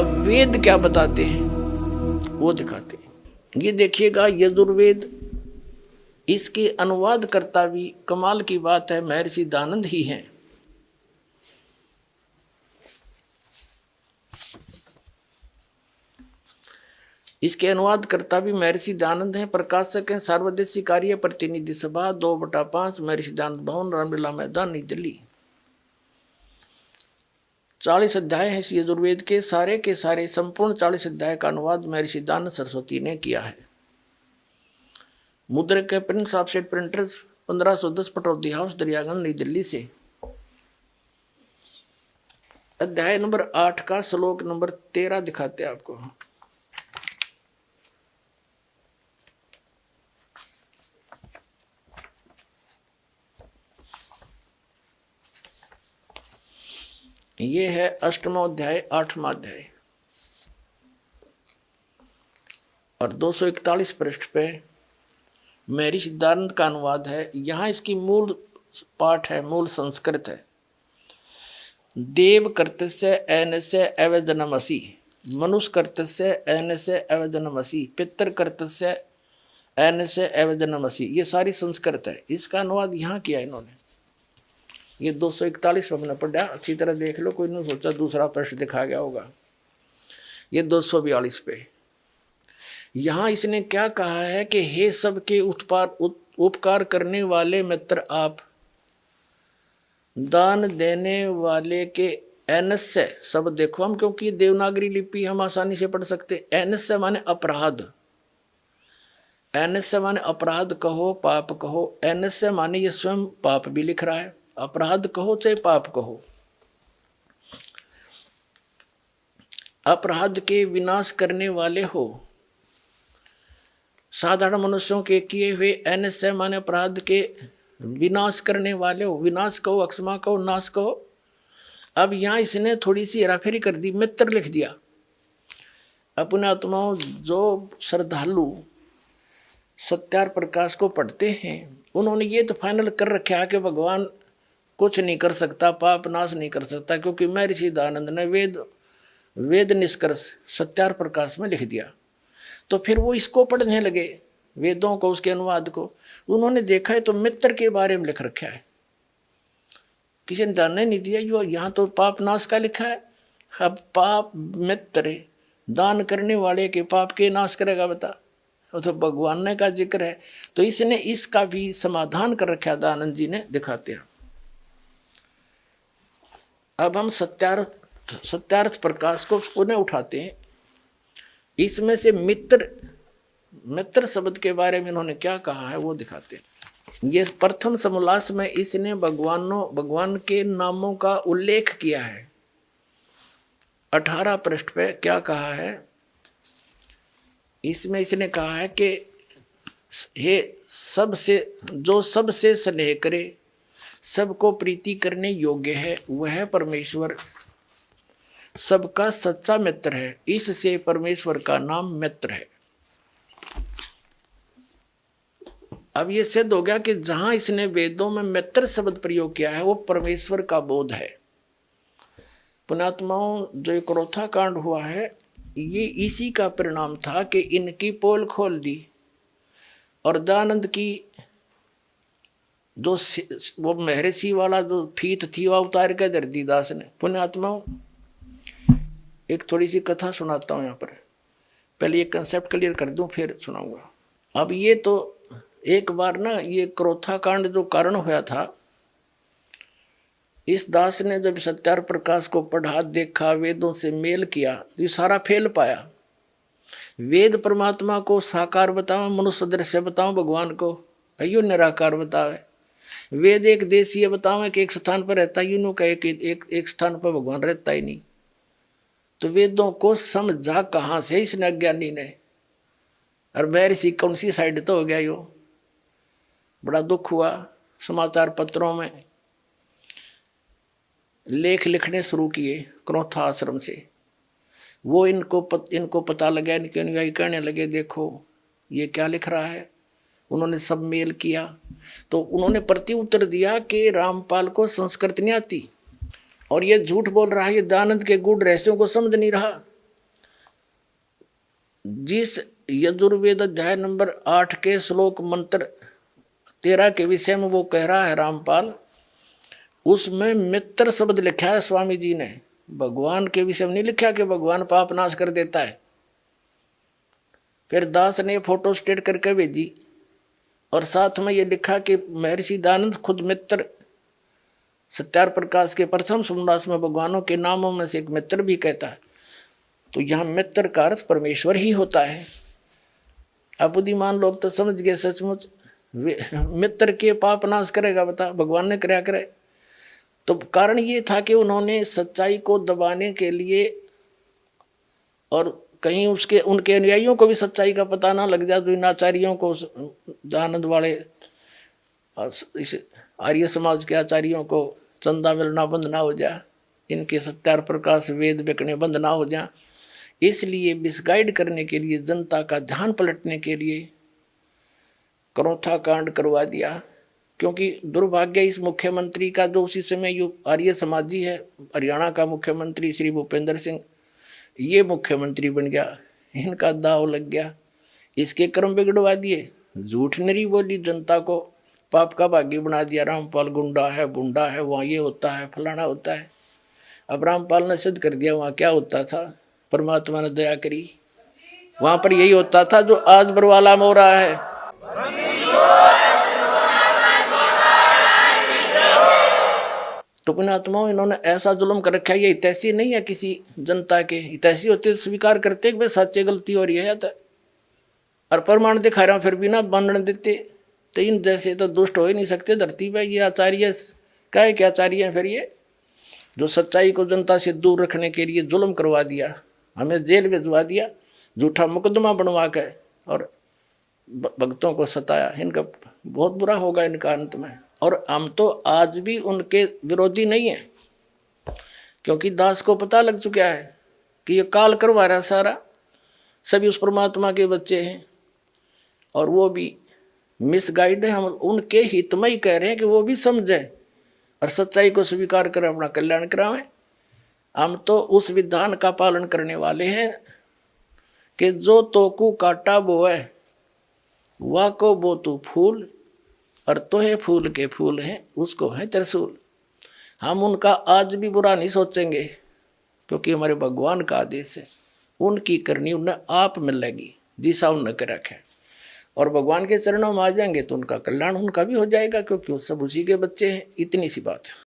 अब वेद क्या बताते हैं वो दिखाते हैं। ये देखिएगा यजुर्वेद, इसके अनुवाद करता भी कमाल की बात है महर्षि दानंद ही हैं। इसके अनुवाद करता भी महर्षि दानंद हैं। प्रकाशक हैं सार्वदेशी कार्य प्रतिनिधि सभा 2/5 महर्षि दानंद भवन रामलीला मैदान नई दिल्ली। 40 अध्याय हैं इस यजुर्वेद के सारे संपूर्ण 40 अध्याय का अनुवाद महर्षि दानंद सरस्वती ने किया है। मुद्रक है Prince offset printers 1510 Pataudi house Daryaganj नई दिल्ली से। अध्याय नंबर 8 का श्लोक नंबर 13 दिखाते हैं आपको। ये है अष्टमा अध्याय 8वां अध्याय और 241 पृष्ठ पे महर्षि दानंद का अनुवाद है। यहाँ इसकी मूल पाठ है, मूल संस्कृत है। देव कर्तस्य एनस्य अवदनमसि, मनुष्य कर्तस्य एनस्य अवदनमसि, पितर कर्तस्य एनस्य अवदनमसि, ये सारी संस्कृत है। इसका अनुवाद यहाँ किया इन्होंने। ये 241 हमने पढ़ा, अच्छी तरह देख लो, कोई नहीं सोचा दूसरा पृष्ठ दिखा गया होगा। ये 242 पे यहाँ इसने क्या कहा है कि हे सबके उपकार करने वाले मित्र आप, दान देने वाले के एनस्य शब्द देखो हम, क्योंकि देवनागरी लिपि हम आसानी से पढ़ सकते। एनस्य माने अपराध, एनस्य माने अपराध कहो पाप कहो, एनस्य माने ये स्वयं पाप भी लिख रहा है, अपराध कहो चाहे पाप कहो। अपराध के विनाश करने वाले हो, साधारण मनुष्यों के किए हुए एनस्य माने अपराध के विनाश करने वाले हो। विनाश कहो, अक्षमा कहो, नाश कहो। अब यहाँ इसने थोड़ी सी हेराफेरी कर दी, मित्र लिख दिया। अपने आत्माओं जो श्रद्धालु सत्यार प्रकाश को पढ़ते हैं उन्होंने ये तो फाइनल कर रखा है कि भगवान कुछ नहीं कर सकता, पाप नाश नहीं कर सकता, क्योंकि महर्षि दानंद ने वेद निष्कर्ष सत्यार प्रकाश में लिख दिया। तो फिर वो इसको पढ़ने लगे, वेदों को, उसके अनुवाद को। उन्होंने देखा है तो मित्र के बारे में लिख रखा है, किसी ने ध्यान नहीं दिया। जो यहाँ तो पाप नाश का लिखा है। अब पाप मित्र दान करने वाले के पाप के नाश करेगा, बता, वो तो भगवान ने का जिक्र है। तो इसने इसका भी समाधान कर रखा दानंद जी ने, दिखाते हैं। अब हम सत्यार्थ प्रकाश को पुनः उठाते हैं। इसमें से मित्र शब्द के बारे में इन्होंने क्या कहा है वो दिखाते हैं। ये प्रथम समोल्लास में इसने भगवान के नामों का उल्लेख किया है। 18 पृष्ठ पे क्या कहा है, इसमें इसने कहा है कि हे जो सबसे स्नेह करे, सबको प्रीति करने योग्य है, वह परमेश्वर सबका सच्चा मित्र है। इससे परमेश्वर का नाम मित्र है। अब ये सिद्ध हो गया कि जहां इसने वेदों में मित्र शब्द प्रयोग किया है वो परमेश्वर का बोध है। पुण्यात्माओं, जो एक क्रोथा कांड हुआ है ये इसी का परिणाम था कि इनकी पोल खोल दी और दानंद की जो वो महर्षि वाला जो फीत थी वह उतार के धर दी दास ने। पुण्यात्माओं, एक थोड़ी सी कथा सुनाता हूँ यहाँ पर। पहले ये कंसेप्ट क्लियर कर दूं फिर सुनाऊंगा। अब ये तो एक बार ना ये क्रोथा कांड जो कारण हुआ था, इस दास ने जब सत्यार प्रकाश को पढ़ा, देखा, वेदों से मेल किया, तो ये सारा फेल पाया। वेद परमात्मा को साकार बताओ, मनुष्य दृश्य बताओ, भगवान को अयो निराकार बतावे। वेद एक देशीय बताओ कि एक स्थान पर रहता, यूं का एक स्थान पर भगवान रहता ही नहीं। तो वेदों को समझा कहाँ से इसने अज्ञानी ने, और महर्षि कौन सी साइड तो हो गया। यो बड़ा दुख हुआ। समाचार पत्रों में लेख लिखने शुरू किए क्रोथा आश्रम से। वो इनको पता लगा, इनके अनुयायी कहने लगे देखो ये क्या लिख रहा है। उन्होंने सब मेल किया तो उन्होंने प्रति उत्तर दिया कि रामपाल को संस्कृत नहीं आती और ये झूठ बोल रहा है, ये दानंद के गुण रहस्यों को समझ नहीं रहा। जिस यजुर्वेद अध्याय नंबर 8 के श्लोक मंत्र 13 के विषय में वो कह रहा है रामपाल, उसमें मित्र शब्द लिखा है स्वामी जी ने, भगवान के विषय में नहीं लिखा कि भगवान पाप नाश कर देता है। फिर दास ने फोटो स्टेट करके भेजी और साथ में ये लिखा कि महर्षि दयानंद खुद मित्र सत्यार प्रकाश के प्रथम सोमनाथ में भगवानों के नामों में से एक मित्र भी कहता है। तो यहाँ मित्र का अर्थ परमेश्वर ही होता है। अब बुद्धिमान लोग तो समझ गए सचमुच मित्र के पाप नाश करेगा, बता भगवान ने कराया करे। तो कारण ये था कि उन्होंने सच्चाई को दबाने के लिए और कहीं उसके उनके अनुयायियों को भी सच्चाई का पता ना लग जाए, तो इन आचार्यों को, दयानंद वाले इस आर्य समाज के आचार्यों को चंदा मिलना बंद ना हो जाए, इनके सत्यार प्रकाश वेद बिकने बंद ना हो जाए, इसलिए मिसगाइड करने के लिए, जनता का ध्यान पलटने के लिए करौथा कांड करवा दिया। क्योंकि दुर्भाग्य इस मुख्यमंत्री का, जो उसी समय जो आर्य समाजी है, हरियाणा का मुख्यमंत्री श्री भूपेंद्र सिंह, ये मुख्यमंत्री बन गया, इनका दाव लग गया, इसके कर्म बिगड़वा दिए, झूठ नरी बोली, जनता को पाप का भागी बना दिया। रामपाल गुंडा है, बुंडा है, वहाँ ये होता है, फलाना होता है। अब रामपाल ने सिद्ध कर दिया वहाँ क्या होता था, परमात्मा ने दया करी, वहाँ पर यही होता था जो आज बरवाला में हो रहा है। तो पुण्यात्माओं, इन्होंने ऐसा जुल्म कर रखा है, ये हितैषी नहीं है किसी जनता के, हितैषी होते स्वीकार करते कि भाई सच्चे गलती हो रही है, और प्रमाण दिखा रहा हूँ फिर भी ना मानने देते। तो इन जैसे तो दुष्ट हो ही नहीं सकते धरती पे। ये आचार्य क्या है, क्या आचार्य है फिर ये, जो सच्चाई को जनता से दूर रखने के लिए जुल्म करवा दिया, हमें जेल भिजवा दिया, झूठा मुकदमा बनवा के और भक्तों को सताया। इनका बहुत बुरा होगा इनका अंत में। और हम तो आज भी उनके विरोधी नहीं है, क्योंकि दास को पता लग चुका है कि ये काल करवा रहा सारा, सभी उस परमात्मा के बच्चे हैं और वो भी मिसगाइड है। हम उनके हित में ही कह रहे हैं कि वो भी समझे और सच्चाई को स्वीकार करें, अपना कल्याण करावें। हम तो उस विधान का पालन करने वाले हैं कि जो तोकू काटा बोए वाह को बो तू फूल, और तोहे फूल के फूल हैं उसको है त्रिशूल। हम उनका आज भी बुरा नहीं सोचेंगे, क्योंकि हमारे भगवान का आदेश है, उनकी करनी उन्हें आप मिलेगी जिसा उन्हें कर रखे। और भगवान के चरणों में आ जाएंगे तो उनका कल्याण उनका भी हो जाएगा, क्योंकि वो सब उसी के बच्चे हैं। इतनी सी बात है।